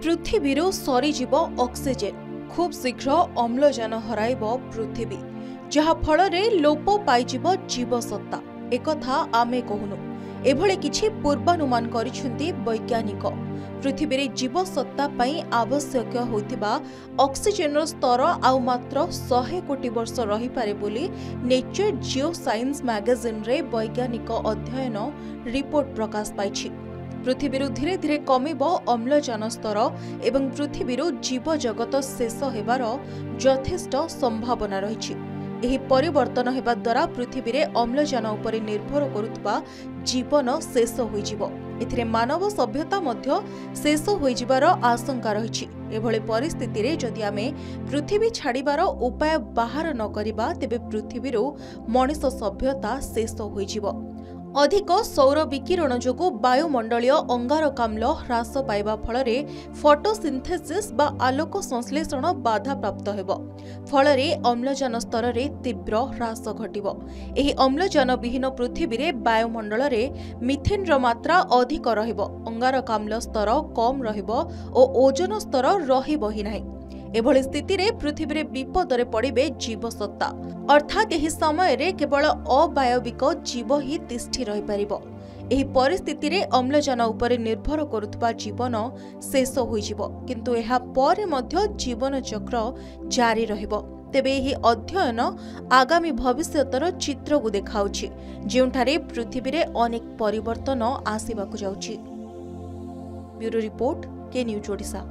पृथिवीरु सरीजीव oxygen खूब शीघ्र अम्लजान हराइब पृथिवी जहा फल लोप पाइजिब जीवसत्ता एकथा आमे कहूनु एभले किछि पूर्वानुमान करिसेंती वैज्ञानिक। पृथिवी जीवसत्ता पई आवश्यक होइतिबा ऑक्सीजन स्तर आउ मात्र 100 कोटी वर्ष रही पारे बोली नेचर जियो साइंस मैगजीन रे वैज्ञानिक अध्ययन रिपोर्ट प्रकाश पाइछि। पृथिवीरु धीरे धीरे कमिब अम्लजान स्तर एवं पृथिवीरु जीव जगत शेष हेबार यथेष्ट संभावना रहिछि। एही परिवर्तन हेबा द्वारा पृथिवी रे अम्लजान उपरे निर्भर करुवा जीवन शेष होइजिबो। एथिरे मानव सभ्यता मध्य शेष होइजिबार आशंका रहिछि। एभଳି परिस्थिति रे जदि आमे पृथिवी छाड़िबार उपाय बाहर न करिबा तेबे पृथिवीरु मनुष्य सभ्यता शेष होइजिबो। अधिक सौर विकिरण जोगु वायुमंडलीय अंगारकाम्ल ह्रास पाइबा फलरे फोटोसिंथेसिस बा आलोक संश्लेषण बाधा प्राप्त हेबो। फलरे अम्लजान स्तर रे तीव्र ह्रास घटिबो। एही अम्लजान विहीन पृथिवी रे वायुमंडल रे मिथेन र मात्रा अधिक रहिबो, अंगारकाम्ल स्तर कम रहिबो ओ ओजोन स्तर रहिबो ही नाही। एभଳି स्थिति रे पृथिवी रे विपद रे पड़िबे जीवसत्ता अर्थात एही समय रे केवल अवायविक जीव ही तिष्ठि रहि परिबो। एही परिस्थिति रे अम्लजान उपरे निर्भर करुथबा जीवन शेष होइजिबो, किंतु एहा परे मध्य जीवन चक्र जारी रहिबो। तेबे एही अध्ययन आगामी भविष्यतर चित्र को देखाउछि जेउठारे पृथिवी रे अनेक परिवर्तन आसीबाकु जाउछि। ब्यूरो रिपोर्ट के न्यूज ओडिशा।